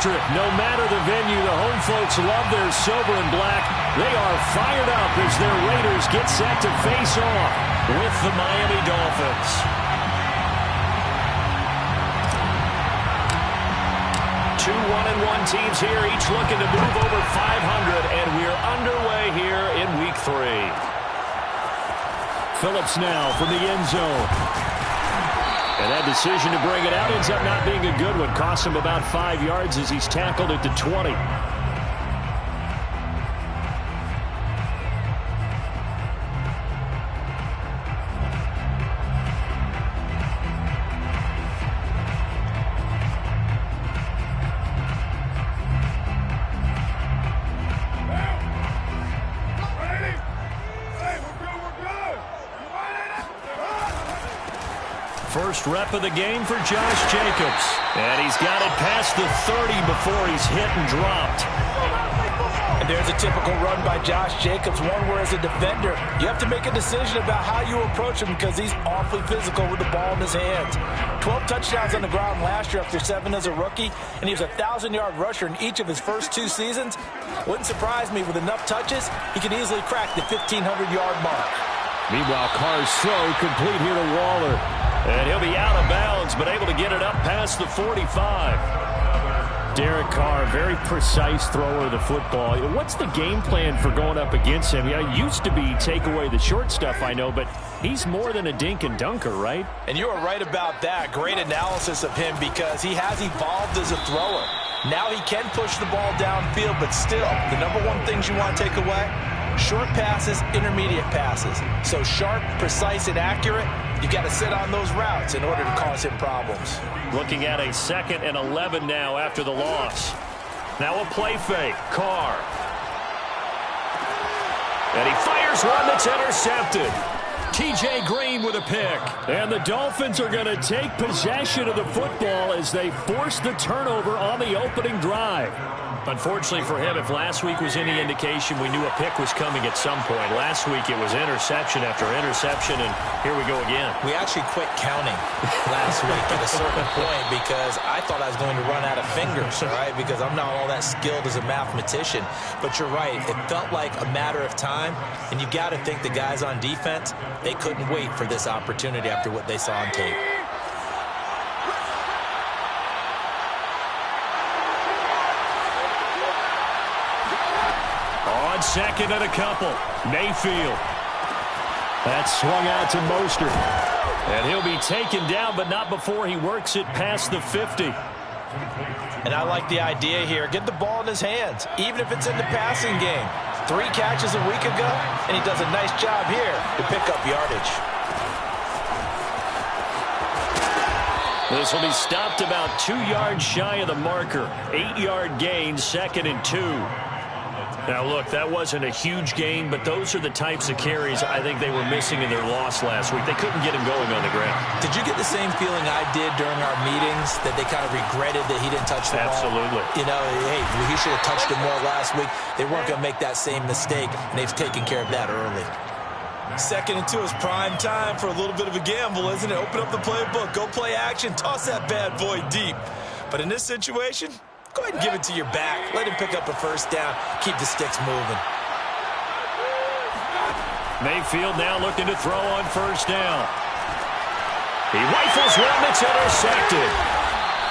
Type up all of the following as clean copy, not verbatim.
No matter the venue, the home folks love their silver and black. They are fired up as their Raiders get set to face off with the Miami Dolphins. Two 1-1 teams here, each looking to move over 500, and we're underway here in Week 3. Phillips now from the end zone. And that decision to bring it out ends up not being a good one. Costs him about 5 yards as he's tackled at the 20. First rep of the game for Josh Jacobs. And he's got it past the 30 before he's hit and dropped. And there's a typical run by Josh Jacobs, one where as a defender, you have to make a decision about how you approach him because he's awfully physical with the ball in his hands. 12 touchdowns on the ground last year after 7 as a rookie, and he was a 1,000-yard rusher in each of his first 2 seasons. Wouldn't surprise me, with enough touches, he could easily crack the 1,500-yard mark. Meanwhile, Carr's throw complete here to Waller. And he'll be out of bounds, but able to get it up past the 45. Derek Carr, very precise thrower of the football. What's the game plan for going up against him? Yeah, it used to be take away the short stuff, I know, but he's more than a dink and dunker, right? And you are right about that. Great analysis of him because he has evolved as a thrower. Now he can push the ball downfield, but still, the number one things you want to take away, short passes, intermediate passes. So sharp, precise, and accurate. You got to sit on those routes in order to cause him problems. Looking at a 2nd and 11 now after the loss. Now a play fake. Carr. And he fires one that's intercepted. T.J. Green with a pick. And the Dolphins are going to take possession of the football as they force the turnover on the opening drive. Unfortunately for him, if last week was any indication, we knew a pick was coming at some point. Last week it was interception after interception, and here we go again. We actually quit counting last week at a certain point because I thought I was going to run out of fingers, right? Because I'm not all that skilled as a mathematician. But you're right. It felt like a matter of time, and you got to think the guys on defense, they couldn't wait for this opportunity after what they saw on tape. On 2nd and a couple, Mayfield. That's swung out to Mostert. And he'll be taken down, but not before he works it past the 50. And I like the idea here. Get the ball in his hands, even if it's in the passing game. 3 catches a week ago, and he does a nice job here to pick up yardage. This will be stopped about 2 yards shy of the marker. 8-yard gain, 2nd and 2. Now, look, that wasn't a huge gain, but those are the types of carries I think they were missing in their loss last week. They couldn't get him going on the ground. Did you get the same feeling I did during our meetings, that they kind of regretted that he didn't touch the ball? Absolutely. You know, hey, he should have touched it more last week. They weren't going to make that same mistake, and they've taken care of that early. 2nd and 2 is prime time for a little bit of a gamble, isn't it? Open up the playbook, go play action, toss that bad boy deep. But in this situation, go ahead and give it to your back. Let him pick up a first down. Keep the sticks moving. Mayfield now looking to throw on first down. He rifles one that's intercepted.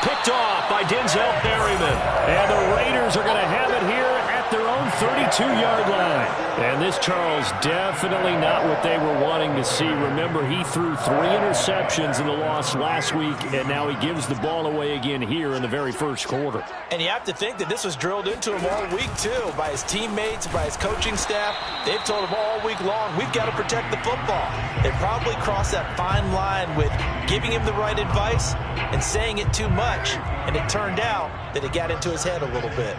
Picked off by Denzel Perryman. And the Raiders are going to have it here at their own 32-yard line. And this, Charles, definitely not what they were wanting to see. Remember, he threw 3 interceptions in the loss last week, and now he gives the ball away again here in the very first quarter. And you have to think that this was drilled into him all week, too, by his teammates, by his coaching staff. They've told him all week long, we've got to protect the football. They probably crossed that fine line with giving him the right advice and saying it too much. And it turned out that it got into his head a little bit.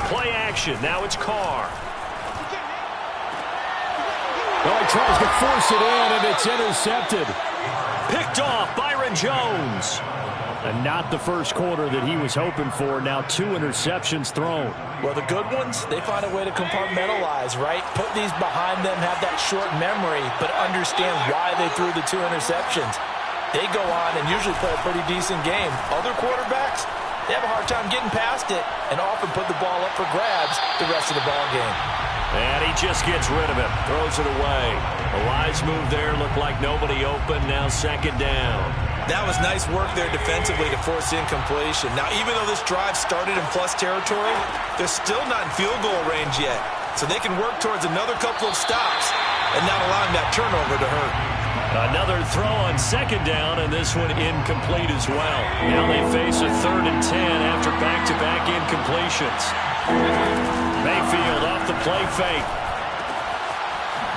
Play action. Now it's Carr. Well, he tries to force it in, and it's intercepted. Picked off Byron Jones. And not the first quarter that he was hoping for. Now 2 interceptions thrown. Well, the good ones, they find a way to compartmentalize, right? Put these behind them, have that short memory, but understand why they threw the 2 interceptions. They go on and usually play a pretty decent game. Other quarterbacks, they have a hard time getting past it and often put the ball up for grabs the rest of the ball game. And he just gets rid of it, throws it away. A wise move there, looked like nobody open, now second down. That was nice work there defensively to force incompletion. Now, even though this drive started in plus territory, they're still not in field goal range yet. So they can work towards another couple of stops and not allowing that turnover to hurt. Another throw on second down, and this one incomplete as well. Now they face a 3rd and 10 after back-to-back incompletions. Mayfield off the play fake.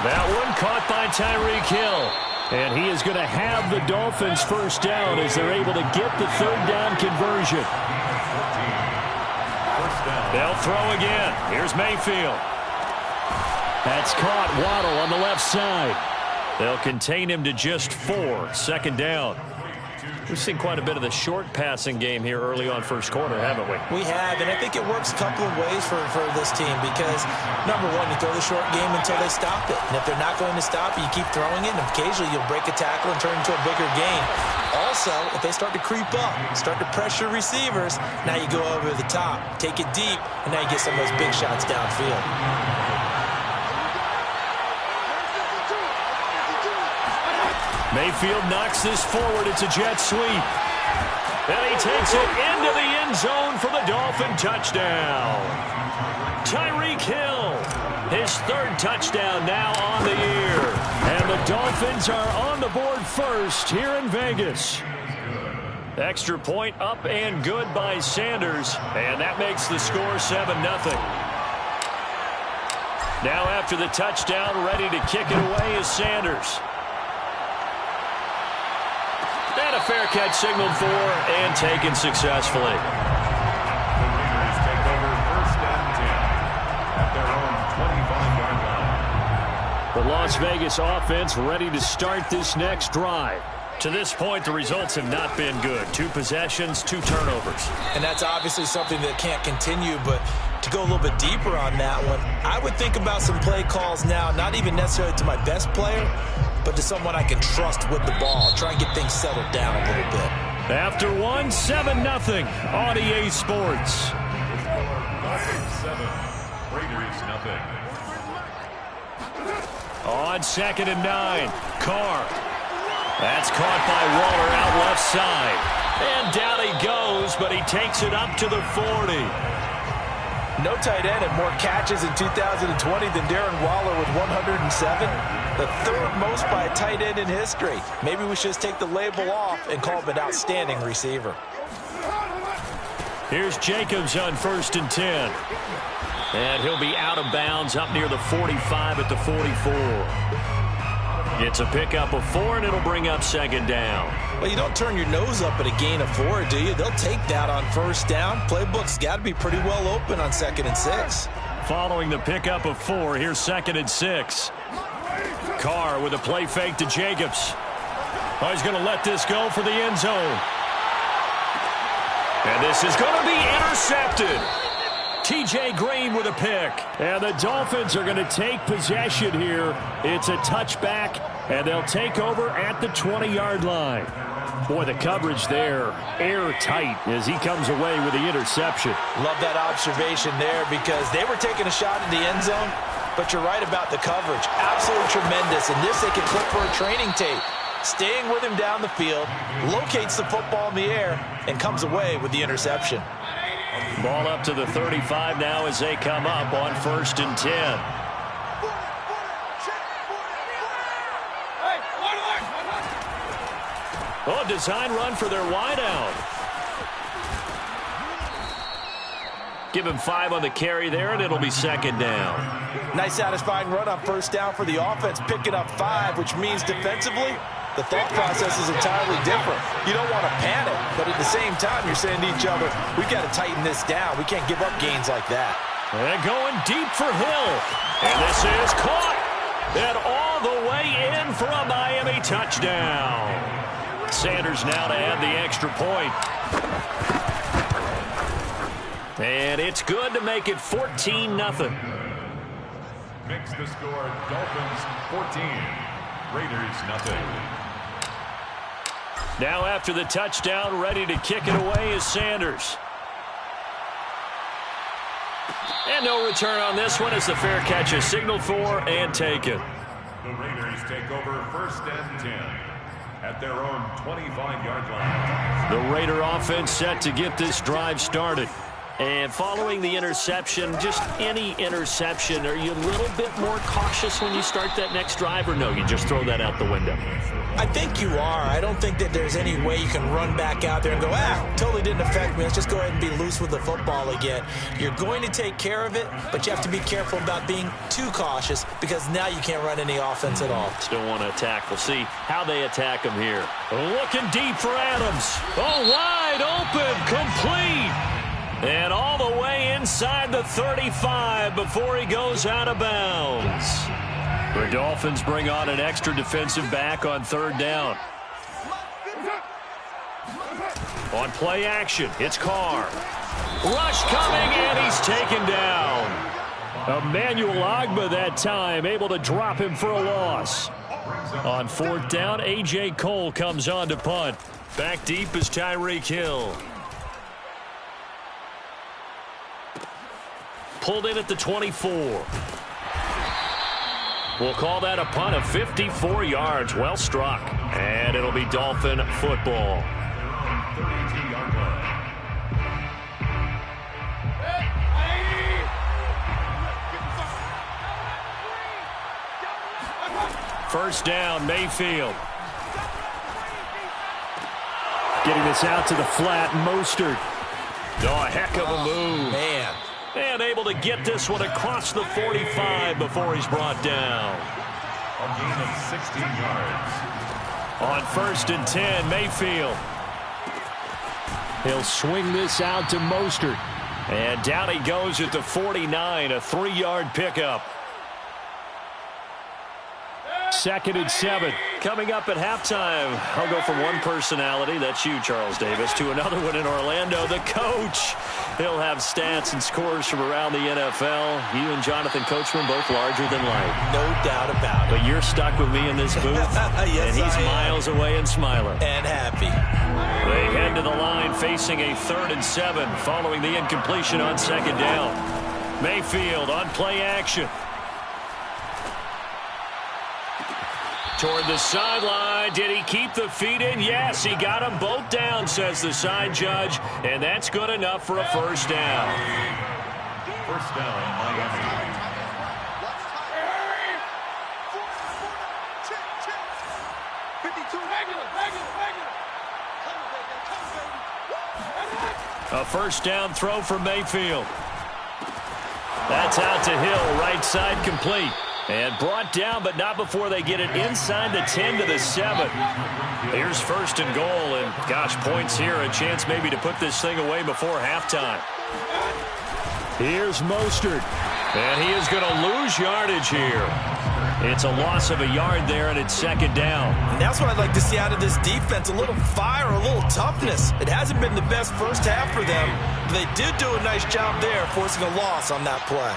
That one caught by Tyreek Hill. And he is going to have the Dolphins first down as they're able to get the 3rd down conversion. They'll throw again. Here's Mayfield. That's caught. Waddle on the left side. They'll contain him to just 4. Second down. We've seen quite a bit of the short passing game here early on first quarter, haven't we? We have, and I think it works a couple of ways for this team because, number one, you throw the short game until they stop it. And if they're not going to stop it, you keep throwing it, and occasionally you'll break a tackle and turn it into a bigger gain. Also, if they start to creep up, start to pressure receivers, now you go over the top, take it deep, and now you get some of those big shots downfield. Mayfield knocks this forward. It's a jet sweep. And he takes it into the end zone for the Dolphin touchdown. Tyreek Hill, his 3rd touchdown now on the year. And the Dolphins are on the board first here in Vegas. Extra point up and good by Sanders. And that makes the score 7-0. Now after the touchdown, ready to kick it away is Sanders. And a fair catch signaled for and taken successfully. The Raiders take over 1st and 10 at their own 25-yard line. The Las Vegas offense ready to start this next drive. To this point, the results have not been good. 2 possessions, 2 turnovers. And that's obviously something that can't continue, but to go a little bit deeper on that one, I would think about some play calls now, not even necessarily to my best player, but to someone I can trust with the ball. Try and get things settled down a little bit. After 1, 7-0 on EA Sports. Dolphins 7, Raiders nothing. On 2nd and 9, Carr. That's caught by Waller out left side. And down he goes, but he takes it up to the 40. No tight end had more catches in 2020 than Darren Waller with 107. The 3rd most by a tight end in history. Maybe we should just take the label off and call him an outstanding receiver. Here's Jacobs on 1st and 10. And he'll be out of bounds up near the 45 at the 44. It's a pickup of 4, and it'll bring up 2nd down. Well, you don't turn your nose up at a gain of 4, do you? They'll take that on 1st down. Playbook's got to be pretty well open on 2nd and 6. Following the pickup of 4, here's 2nd and 6. Carr with a play fake to Jacobs. Oh, he's going to let this go for the end zone. And this is going to be intercepted. T.J. Green with a pick. And the Dolphins are going to take possession here. It's a touchback, and they'll take over at the 20-yard line. Boy, the coverage there, airtight as he comes away with the interception. Love that observation there because they were taking a shot in the end zone, but you're right about the coverage. Absolutely tremendous. And this they can clip for a training tape. Staying with him down the field, locates the football in the air, and comes away with the interception. Ball up to the 35 now as they come up on 1st and 10. Oh, design run for their wideout. Give him 5 on the carry there, and it'll be 2nd down. Nice satisfying run on 1st down for the offense, picking up 5, which means defensively, the thought process is entirely different. You don't want to panic, but at the same time, you're saying to each other, we've got to tighten this down. We can't give up gains like that. And going deep for Hill. And this is caught. And all the way in for a Miami touchdown. Sanders now to add the extra point. And it's good to make it 14-0. Makes the score Dolphins 14, Raiders nothing. Now after the touchdown, ready to kick it away is Sanders. And no return on this one as the fair catch is signaled for and taken. The Raiders take over 1st and 10 at their own 25-yard line. The Raider offense set to get this drive started. And following the interception, just any interception, are you a little bit more cautious when you start that next drive, or no, you just throw that out the window? I think you are. I don't think that there's any way you can run back out there and go, totally didn't affect me. Let's just go ahead and be loose with the football again. You're going to take care of it, but you have to be careful about being too cautious because now you can't run any offense at all. Still want to attack. We'll see how they attack him here. Looking deep for Adams. Oh, wide open, complete. And all the way inside the 35 before he goes out of bounds. The Dolphins bring on an extra defensive back on 3rd down. On play action, it's Carr. Rush coming, and he's taken down. Emmanuel Ogbah that time, able to drop him for a loss. On 4th down, A.J. Cole comes on to punt. Back deep is Tyreek Hill. Pulled in at the 24. We'll call that a punt of 54 yards. Well struck. And it'll be Dolphin football. 32-yard line. 1st down, Mayfield. Getting this out to the flat, Mostert. Oh, a heck of a move. Man. And able to get this one across the 45 before he's brought down. A gain of 16 yards. On 1st and 10, Mayfield. He'll swing this out to Mostert. And down he goes at the 49, a 3-yard pickup. 2nd and 7. Coming up at halftime, I'll go from one personality, that's you, Charles Davis, to another one in Orlando, the coach. He'll have stats and scores from around the NFL. You and Jonathan Coachman both larger than life. No doubt about it. But you're stuck with me in this booth, yes, and he's miles away and smiling. And happy. They head to the line facing a 3rd and 7 following the incompletion on 2nd down. Mayfield on play action. Toward the sideline. Did he keep the feet in? Yes, he got them both down, says the side judge. And that's good enough for a 1st down. 1st down, Miami. A 1st down throw for Mayfield. That's out to Hill, right side complete. And brought down, but not before they get it inside the 10 to the 7. Here's 1st and goal, and gosh, points here. A chance maybe to put this thing away before halftime. Here's Mostert, and he is going to lose yardage here. It's a loss of a yard there, and it's 2nd down. And that's what I'd like to see out of this defense, a little fire, a little toughness. It hasn't been the best first half for them, but they did do a nice job there forcing a loss on that play.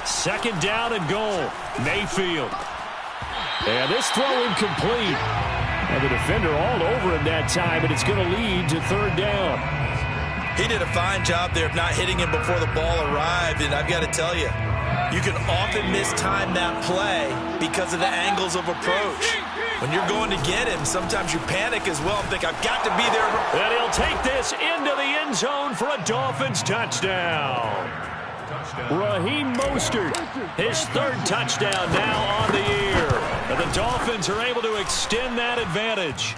2nd down and goal. Mayfield. And this throw incomplete. And the defender all over him that time, and it's going to lead to 3rd down. He did a fine job there of not hitting him before the ball arrived, and I've got to tell you, you can often mistime that play because of the angles of approach. When you're going to get him, sometimes you panic as well and think, I've got to be there. And he'll take this into the end zone for a Dolphins touchdown. Raheem Mostert, his 3rd touchdown now on the year. And the Dolphins are able to extend that advantage.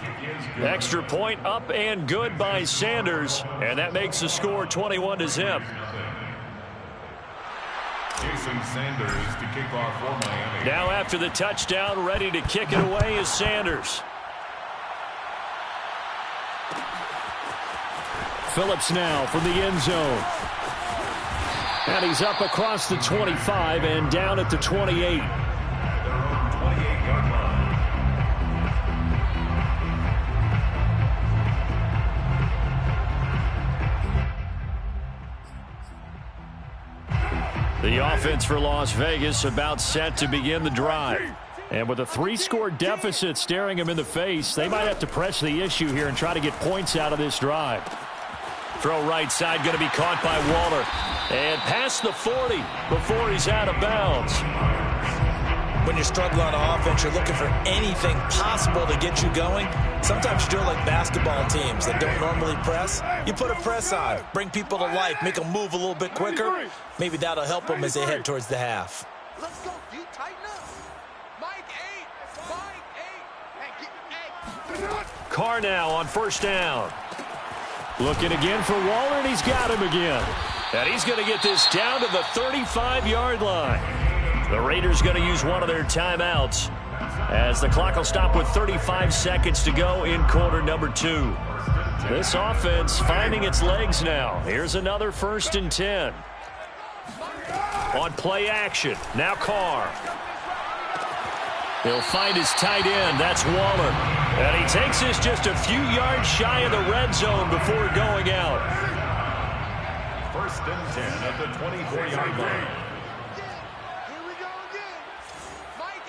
Extra point up and good by Sanders. And that makes the score 21-0. Jason Sanders to kick off for Miami. Now after the touchdown, ready to kick it away is Sanders. Phillips now from the end zone. And he's up across the 25 and down at the 28. Their own 28-yard line. The offense for Las Vegas about set to begin the drive. And with a 3-score deficit staring him in the face, they might have to press the issue here and try to get points out of this drive. Throw right side, going to be caught by Waller. And past the 40 before he's out of bounds. When you're struggling on offense, you're looking for anything possible to get you going. Sometimes you do it like basketball teams that don't normally press. You put a press on, bring people to life, make them move a little bit quicker. Maybe that'll help them as they head towards the half. Let's go, D. Tighten up. Mike 8. Mike 8. Carr now on first down. Looking again for Waller, and he's got him again. And he's going to get this down to the 35-yard line. The Raiders going to use one of their timeouts as the clock will stop with 35 seconds to go in quarter number 2. This offense finding its legs now. Here's another 1st and 10. On play action, now Carr. He'll find his tight end. That's Waller. And he takes this just a few yards shy of the red zone before going out. 1st and 10 at the 24-yard line. Here we go again. Mike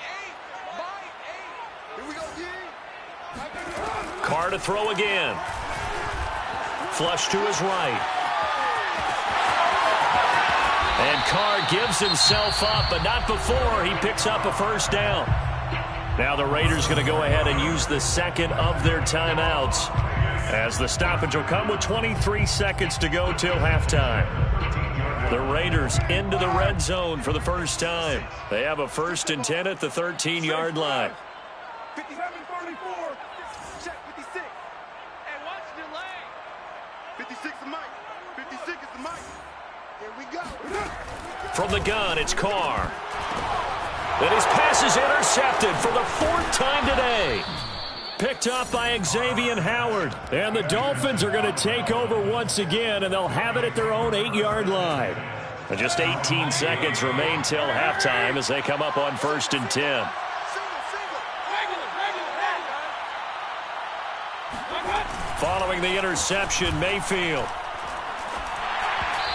8. Here we go again. Carr to throw again. Flush to his right. And Carr gives himself up, but not before he picks up a first down. Now the Raiders going to go ahead and use the second of their timeouts as the stoppage will come with 23 seconds to go till halftime. The Raiders into the red zone for the first time. They have a 1st and 10 at the 13-yard line. 57-44. Check 56. Hey, watch your leg. 56 is Mike. 56 is the Mike. Here we go. From the gun, it's Carr. And his pass is intercepted for the 4th time today. Picked up by Xavier Howard. And the Dolphins are going to take over once again, and they'll have it at their own 8-yard line. And just 18 seconds remain till halftime as they come up on 1st and 10. Following the interception, Mayfield.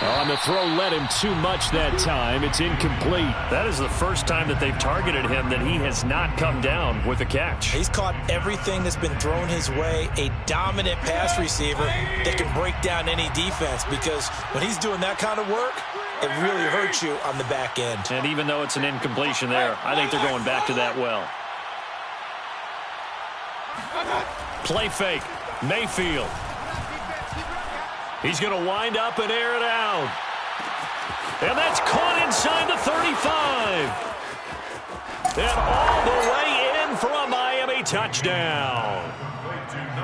On the throw, led him too much that time. It's incomplete. That is the first time that they've targeted him that he has not come down with a catch. He's caught everything that's been thrown his way. A dominant pass receiver that can break down any defense, because when he's doing that kind of work, it really hurts you on the back end. And even though it's an incompletion there, I think they're going back to that well. Play fake. Mayfield. He's going to wind up and air it out. And that's caught inside the 35. And all the way in for a Miami touchdown.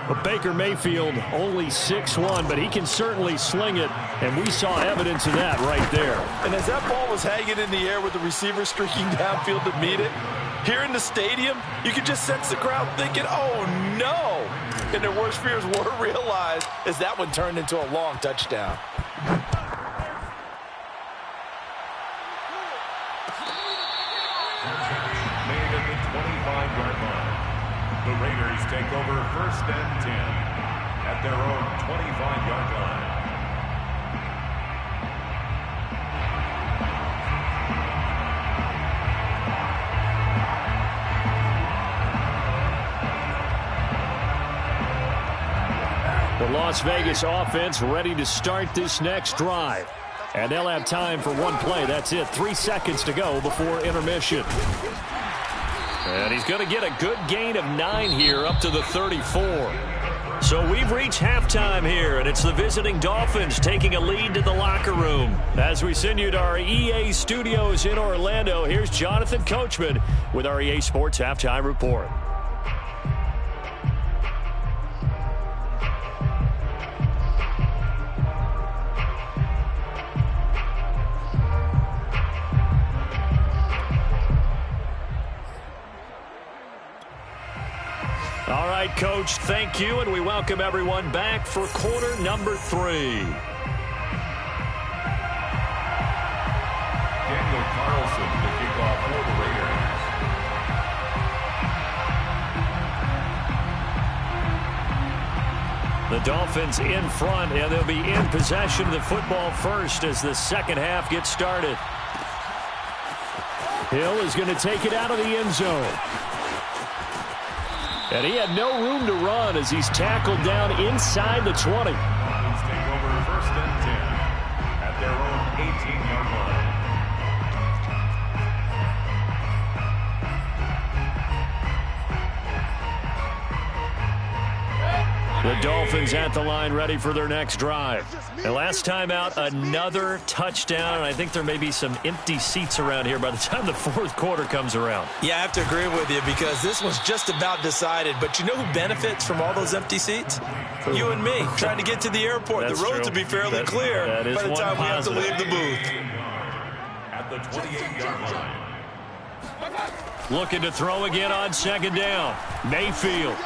But Baker Mayfield only 6'1", but he can certainly sling it, and we saw evidence of that right there. And as that ball was hanging in the air with the receiver streaking downfield to meet it, here in the stadium, you could just sense the crowd thinking, oh no! And their worst fears were realized as that one turned into a long touchdown. Made at the 25-yard line. The Raiders take over 1st and 10 at their own 25-yard line. The Las Vegas offense ready to start this next drive. And they'll have time for one play. That's it. 3 seconds to go before intermission. And he's going to get a good gain of 9 here up to the 34. So we've reached halftime here, and it's the visiting Dolphins taking a lead to the locker room. As we send you to our EA studios in Orlando, here's Jonathan Coachman with our EA Sports Halftime Report. All right, Coach, thank you, and we welcome everyone back for quarter number 3. Daniel Carlson to kick off for the Raiders. The Dolphins in front, and they'll be in possession of the football first as the second half gets started. Hill is going to take it out of the end zone. And he had no room to run as he's tackled down inside the 20. Lions take over Dolphins at the line ready for their next drive. And last time out, another touchdown. And I think there may be some empty seats around here by the time the fourth quarter comes around. Yeah, I have to agree with you because this one's just about decided. But you know who benefits from all those empty seats? You and me, trying to get to the airport. That's the roads true. will be fairly clear by the time we have to leave the booth. At the 28-yard line. Looking to throw again on second down. Mayfield.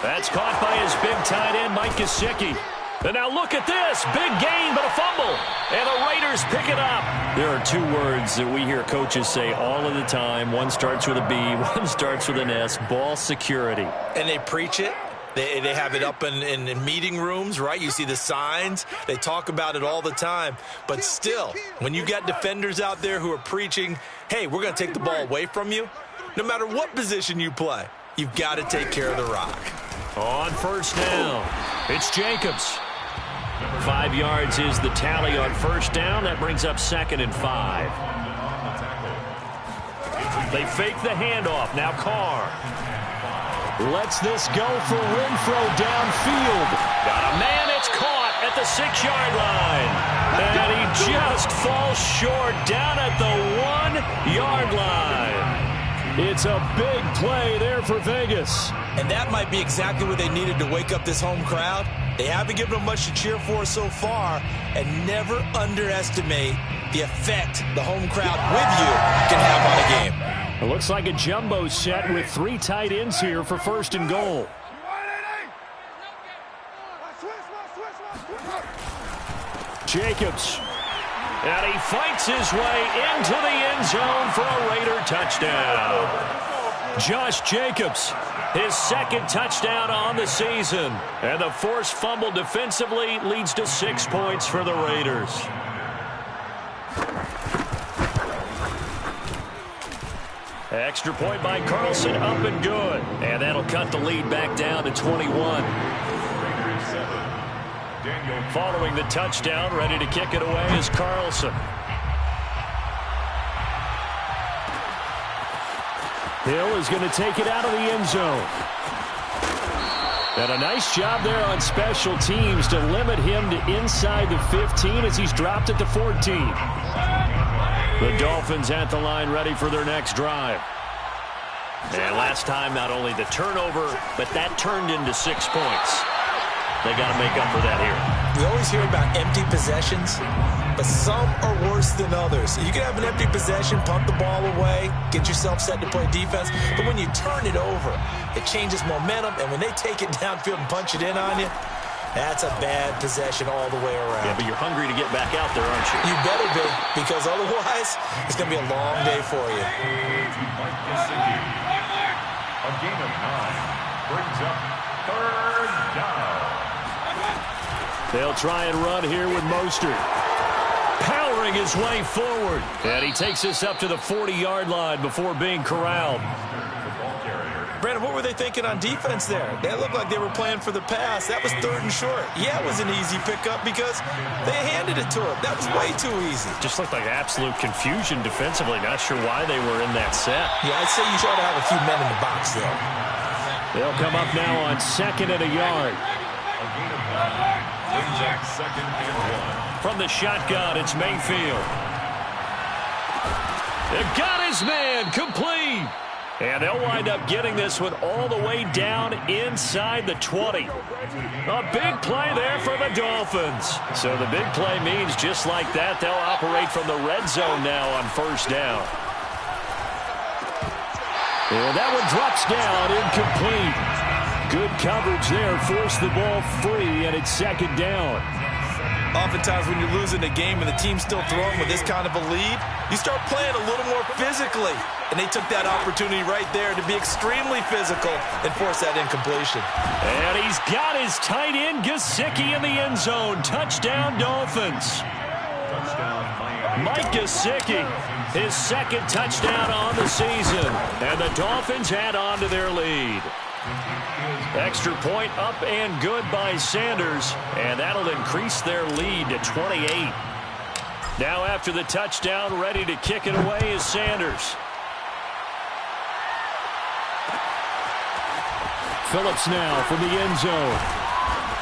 That's caught by his big tight end, Mike Gesicki. And now look at this. Big gain, but a fumble. And the Raiders pick it up. There are two words that we hear coaches say all of the time. One starts with a B, one starts with an S. Ball security. And they preach it. They have it up in meeting rooms, right? You see the signs. They talk about it all the time. But still, when you got defenders out there who are preaching, hey, we're going to take the ball away from you, no matter what position you play, you've got to take care of the rock. On first down, it's Jacobs. 5 yards is the tally on first down. That brings up 2nd and 5. They fake the handoff. Now Carr lets this go for Renfro downfield. Got a man. It's caught at the 6-yard line. And he just falls short down at the 1-yard line. It's a big play there for Vegas. And that might be exactly what they needed to wake up this home crowd. They haven't given them much to cheer for so far. And never underestimate the effect the home crowd with you can have on a game. It looks like a jumbo set with 3 tight ends here for 1st and goal. Jacobs. And he fights his way into the end zone for a Raider touchdown. Josh Jacobs, his 2nd touchdown on the season. And the forced fumble defensively leads to 6 points for the Raiders. Extra point by Carlson, up and good. And that'll cut the lead back down to 21. Following the touchdown, ready to kick it away is Carlson. Hill is going to take it out of the end zone. And a nice job there on special teams to limit him to inside the 15 as he's dropped it to 14. The Dolphins at the line ready for their next drive. And last time, not only the turnover, but that turned into 6 points. They got to make up for that here. We always hear about empty possessions, but some are worse than others. You can have an empty possession, pump the ball away, get yourself set to play defense, but when you turn it over, it changes momentum, and when they take it downfield and punch it in on you, that's a bad possession all the way around. Yeah, but you're hungry to get back out there, aren't you? You better be, because otherwise, it's going to be a long day for you. Mike Gesicki. A gain of 9 brings up 3rd down. They'll try and run here with Mostert. Powering his way forward. And he takes us up to the 40-yard line before being corralled. Brandon, what were they thinking on defense there? They looked like they were playing for the pass. That was 3rd and short. Yeah, it was an easy pickup because they handed it to him. That was way too easy. Just looked like absolute confusion defensively. Not sure why they were in that set. Yeah, I'd say you try to have a few men in the box there. They'll come up now on 2nd and a yard. Second and 1. From the shotgun, it's Mayfield. They've got his man complete. And they'll wind up getting this one all the way down inside the 20. A big play there for the Dolphins. So the big play means just like that, they'll operate from the red zone now on first down. And that one drops down, incomplete. Good coverage there, forced the ball free, and it's 2nd down. Oftentimes when you're losing a game and the team's still throwing with this kind of a lead, you start playing a little more physically. And they took that opportunity right there to be extremely physical and force that incompletion. And he's got his tight end Gesicki in the end zone. Touchdown, Dolphins. Mike Gesicki, his 2nd touchdown on the season. And the Dolphins add on to their lead. Extra point up and good by Sanders, and that'll increase their lead to 28. Now after the touchdown, ready to kick it away is Sanders. Phillips now from the end zone.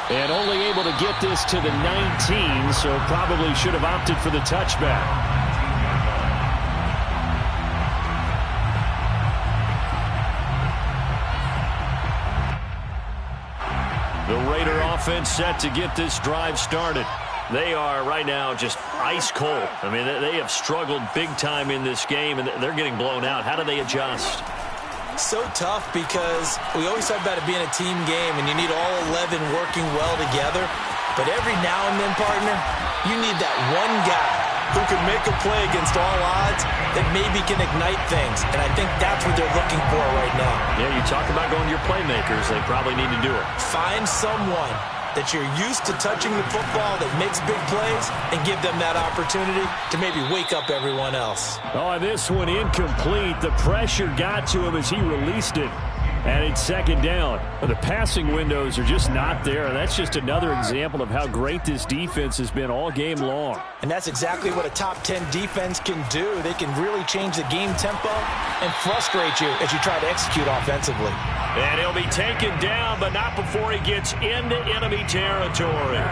And only able to get this to the 19, so probably should have opted for the touchback. The Raider offense set to get this drive started. They are right now just ice cold. I mean, they have struggled big time in this game, and they're getting blown out. How do they adjust? So tough because we always talk about it being a team game, and you need all 11 working well together. But every now and then, partner, you need that one guy who can make a play against all odds that maybe can ignite things. And I think that's what they're looking for right now. Yeah, you talk about going to your playmakers. They probably need to do it. Find someone that you're used to touching the football that makes big plays and give them that opportunity to maybe wake up everyone else. Oh, this one incomplete. The pressure got to him as he released it. And it's second down. The passing windows are just not there. That's just another example of how great this defense has been all game long. And that's exactly what a top 10 defense can do. They can really change the game tempo and frustrate you as you try to execute offensively. And he'll be taken down, but not before he gets into enemy territory.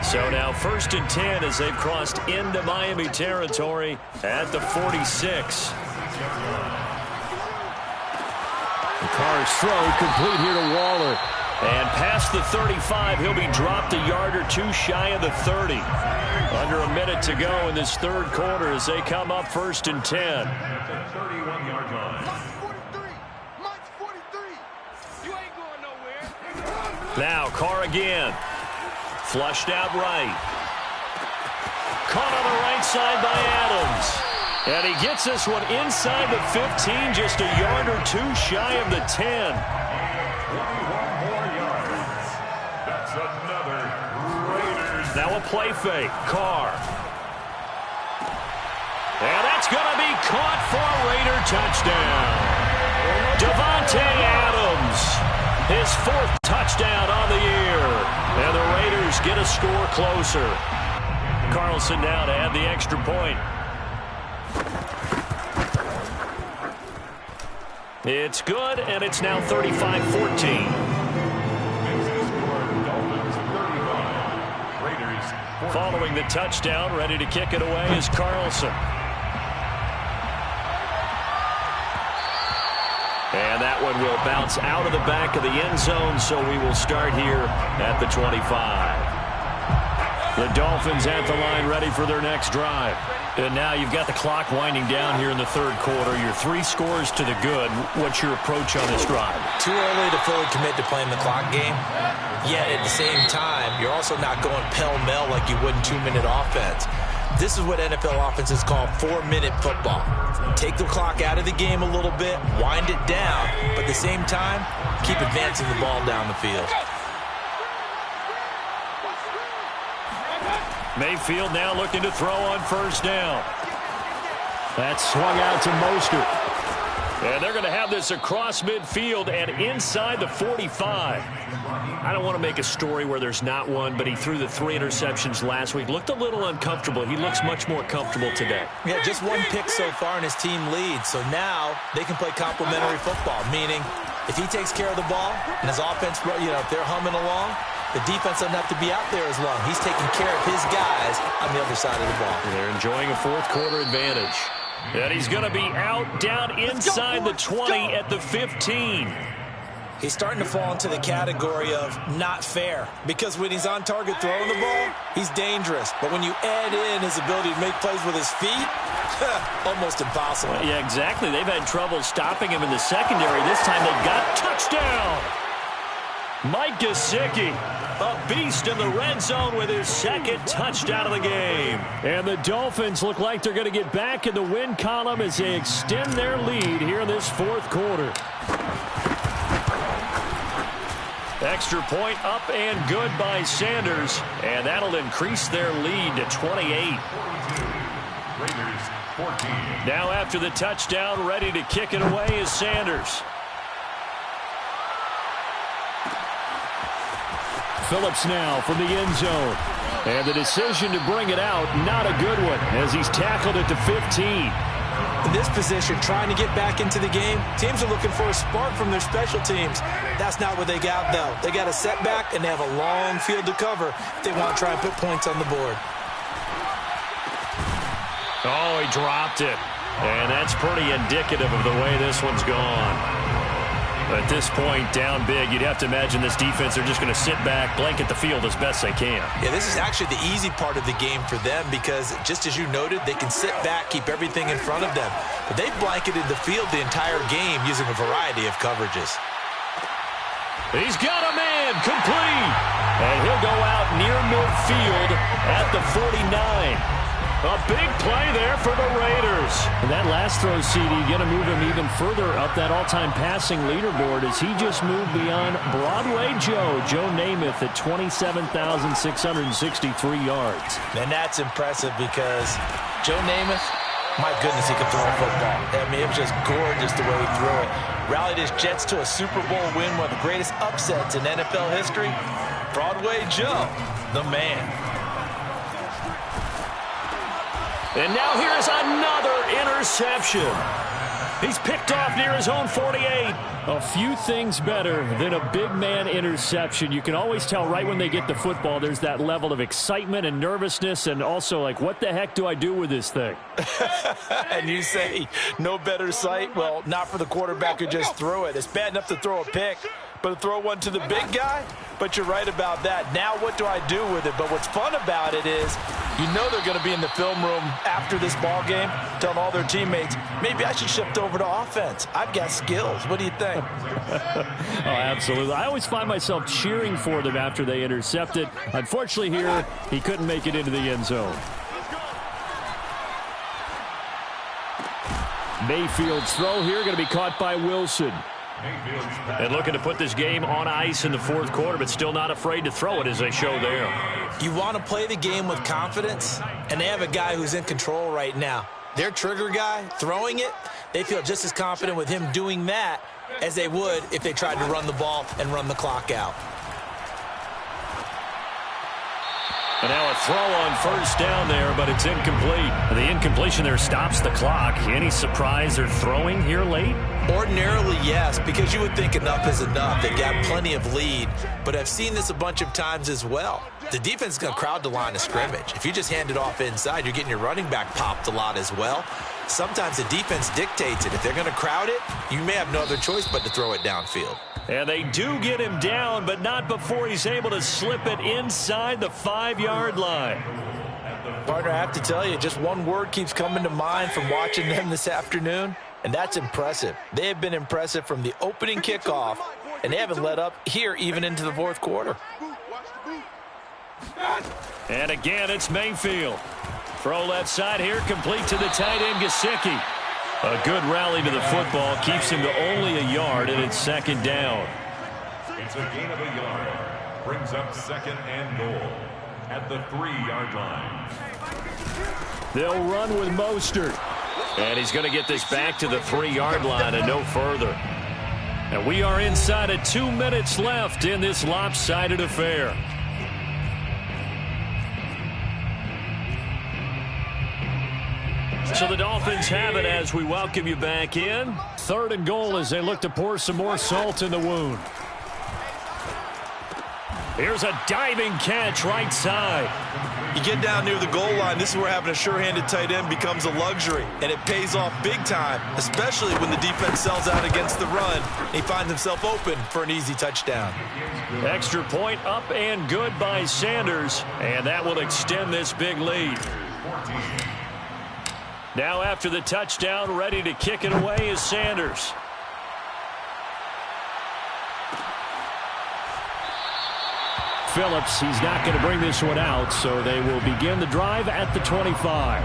So now 1st and 10 as they've crossed into Miami territory at the 46. Carr's throw complete here to Waller. And past the 35, he'll be dropped a yard or two shy of the 30. Under a minute to go in this third quarter as they come up 1st and 10. 31-yard line. Mike's 43. You ain't going nowhere. Now Carr again. Flushed out right. Caught on the right side by Adams. And he gets this one inside the 15, just a yard or two shy of the 10. 21 more yards. That's another Raiders. Now a play fake. Carr. And that's going to be caught for a Raider touchdown. Davante Adams. His 4th touchdown on the year. And the Raiders get a score closer. Carlson now to add the extra point. It's good, and it's now 35-14. Following the touchdown, ready to kick it away is Carlson. And that one will bounce out of the back of the end zone, so we will start here at the 25. The Dolphins at the line ready for their next drive. And now you've got the clock winding down here in the third quarter. You're 3 scores to the good. What's your approach on this drive? Too early to fully commit to playing the clock game. Yet at the same time, you're also not going pell-mell like you would in 2-minute offense. This is what NFL offenses call 4-minute football. Take the clock out of the game a little bit, wind it down, but at the same time, keep advancing the ball down the field. Mayfield now looking to throw on 1st down. That's swung out to Mostert. And they're going to have this across midfield and inside the 45. I don't want to make a story where there's not one, but he threw the 3 interceptions last week. Looked a little uncomfortable. He looks much more comfortable today. Yeah, just 1 pick so far and his team leads. So now they can play complementary football, meaning if he takes care of the ball and his offense, if they're humming along, the defense doesn't have to be out there as long. He's taking care of his guys on the other side of the ball. They're enjoying a 4th quarter advantage. And he's going to be out down inside the 20 at the 15. He's starting to fall into the category of not fair, because when he's on target throwing the ball, he's dangerous. But when you add in his ability to make plays with his feet, almost impossible. Well, yeah, exactly. They've had trouble stopping him in the secondary. This time they've got touchdown. Mike Gesicki, a beast in the red zone with his 2nd touchdown of the game. And the Dolphins look like they're going to get back in the win column as they extend their lead here in this 4th quarter. Extra point up and good by Sanders, and that'll increase their lead to 28. Raiders 14. Now after the touchdown, ready to kick it away is Sanders. Phillips now from the end zone. And the decision to bring it out, not a good one, as he's tackled at the 15. In this position, trying to get back into the game, teams are looking for a spark from their special teams. That's not what they got, though. They got a setback, and they have a long field to cover if they want to try and put points on the board. Oh, he dropped it. And that's pretty indicative of the way this one's gone. At this point, down big, you'd have to imagine this defense are just going to sit back, blanket the field as best they can. Yeah, this is actually the easy part of the game for them because, just as you noted, they can sit back, keep everything in front of them. But they've blanketed the field the entire game using a variety of coverages. He's got a man, complete. And he'll go out near midfield at the 49. A big play there for the Raiders. And that last throw, CD, going to move him even further up that all-time passing leaderboard as he just moved beyond Broadway Joe Namath at 27,663 yards. And that's impressive because Joe Namath, my goodness, he could throw a football. I mean, it was just gorgeous the way he threw it. Rallied his Jets to a Super Bowl win, one of the greatest upsets in NFL history. Broadway Joe, the man. And now here's another interception. He's picked off near his own 48. A few things better than a big man interception. You can always tell right when they get the football, there's that level of excitement and nervousness and also like, what the heck do I do with this thing? And you say no better sight? Well, not for the quarterback who just threw it. It's bad enough to throw a pick, but to throw one to the big guy? But you're right about that. Now what do I do with it? But what's fun about it is you know they're going to be in the film room after this ball game telling all their teammates, maybe I should shift over to offense. I've got skills. What do you think? Oh, absolutely. I always find myself cheering for them after they intercept it. Unfortunately here, he couldn't make it into the end zone. Mayfield's throw here going to be caught by Wilson. And looking to put this game on ice in the fourth quarter, but still not afraid to throw it as they show there. You want to play the game with confidence, and they have a guy who's in control right now. Their trigger guy throwing it, they feel just as confident with him doing that as they would if they tried to run the ball and run the clock out. And now a throw on first down there, but it's incomplete. The incompletion there stops the clock. Any surprise they're throwing here late? Ordinarily, yes, because you would think enough is enough. They've got plenty of lead, but I've seen this a bunch of times as well. The defense is going to crowd the line of scrimmage. If you just hand it off inside, you're getting your running back popped a lot as well. Sometimes the defense dictates it. If they're going to crowd it, you may have no other choice but to throw it downfield. And they do get him down, but not before he's able to slip it inside the 5-yard line. Partner, I have to tell you, just one word keeps coming to mind from watching them this afternoon, and that's impressive. They have been impressive from the opening kickoff, and they haven't let up here even into the fourth quarter. And again, it's Mayfield. Throw left side here, complete to the tight end, Gesicki. A good rally to the football keeps him to only a yard, and it's second down. It's a gain of a yard. Brings up second and goal at the 3-yard line. They'll run with Mostert. And he's going to get this back to the 3-yard line and no further. And we are inside of 2 minutes left in this lopsided affair. So the Dolphins have it as we welcome you back in. 3rd and goal as they look to pour some more salt in the wound. Here's a diving catch right side. You get down near the goal line, this is where having a sure-handed tight end becomes a luxury, and it pays off big time, especially when the defense sells out against the run. He finds himself open for an easy touchdown. Extra point up and good by Sanders, and that will extend this big lead. Now after the touchdown, ready to kick it away is Sanders. Phillips, he's not going to bring this one out, so they will begin the drive at the 25.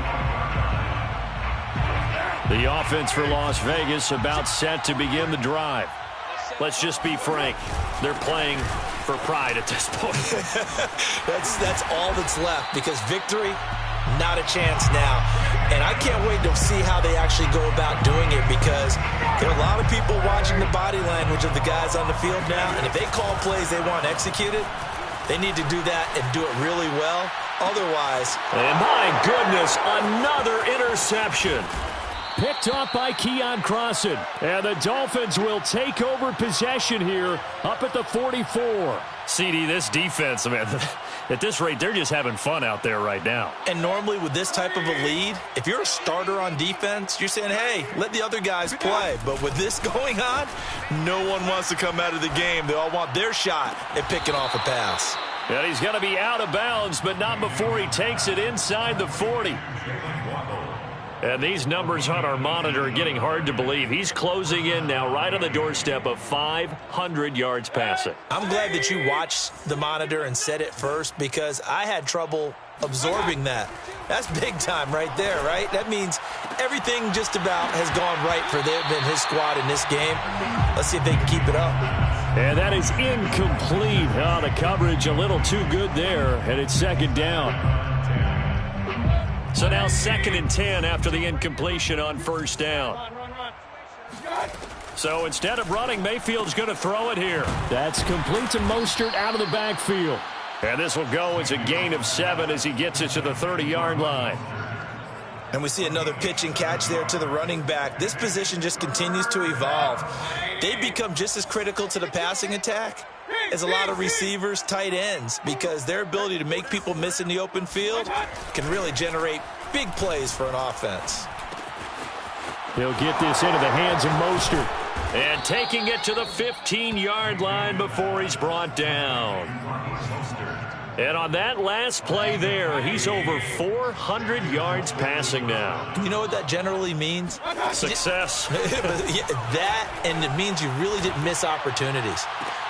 The offense for Las Vegas about set to begin the drive. Let's just be frank. They're playing for pride at this point. That's all that's left because victory, not a chance now. And I can't wait to see how they actually go about doing it because there are a lot of people watching the body language of the guys on the field now. And if they call plays they want executed, they need to do that and do it really well. Otherwise... And my goodness, another interception. Picked off by Keon Crossan. And the Dolphins will take over possession here up at the 44. CD, this defense, man, at this rate, they're just having fun out there right now. And normally with this type of a lead, if you're a starter on defense, you're saying, hey, let the other guys play. But with this going on, no one wants to come out of the game. They all want their shot at picking off a pass. And he's going to be out of bounds, but not before he takes it inside the 40. And these numbers on our monitor are getting hard to believe. He's closing in now right on the doorstep of 500 yards passing. I'm glad that you watched the monitor and said it first because I had trouble absorbing that. That's big time right there, right? That means everything just about has gone right for them and his squad in this game. Let's see if they can keep it up. And that is incomplete. Oh, the coverage a little too good there, and it's second down. So now 2nd and 10 after the incompletion on first down. So instead of running, Mayfield's going to throw it here. That's complete to Mostert out of the backfield. And this will go as a gain of 7 as he gets it to the 30-yard line. And we see another pitch and catch there to the running back. This position just continues to evolve. They become just as critical to the passing attack as a lot of receivers, tight ends, because their ability to make people miss in the open field can really generate big plays for an offense. He'll get this into the hands of Mostert. And taking it to the 15-yard line before he's brought down. And on that last play there, he's over 400 yards passing now. You know what that generally means? Success. That, and it means you really didn't miss opportunities.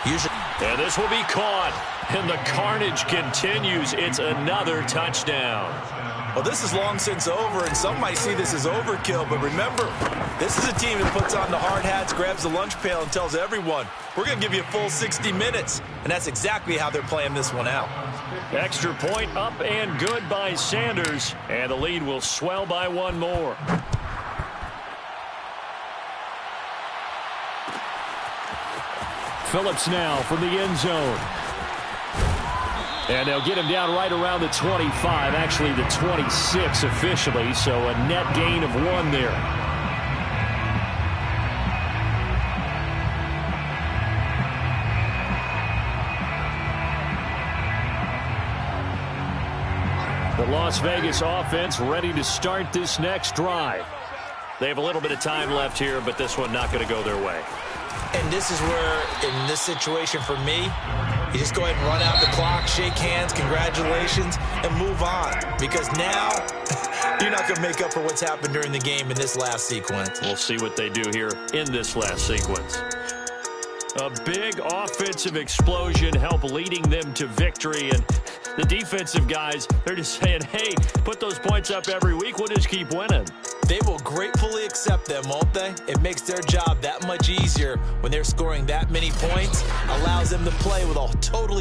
Usually. And this will be caught. And the carnage continues. It's another touchdown. Well, this is long since over, and some might see this as overkill. But remember, this is a team that puts on the hard hats, grabs the lunch pail, and tells everyone, we're going to give you a full 60 minutes. And that's exactly how they're playing this one out. Extra point up and good by Sanders. And the lead will swell by one more. Phillips now from the end zone. And they'll get him down right around the 25, actually the 26 officially, so a net gain of 1 there. The Las Vegas offense ready to start this next drive. They have a little bit of time left here, but this one not going to go their way. And this is where, in this situation for me, you just go ahead and run out the clock, shake hands, congratulations, and move on. Because now, you're not going to make up for what's happened during the game in this last sequence. We'll see what they do here in this last sequence. A big offensive explosion helped leading them to victory. And the defensive guys, they're just saying, hey, put those points up every week. We'll just keep winning. They will gratefully accept them, won't they? It makes their job that much easier when they're scoring that many points. Allows them to play with a totally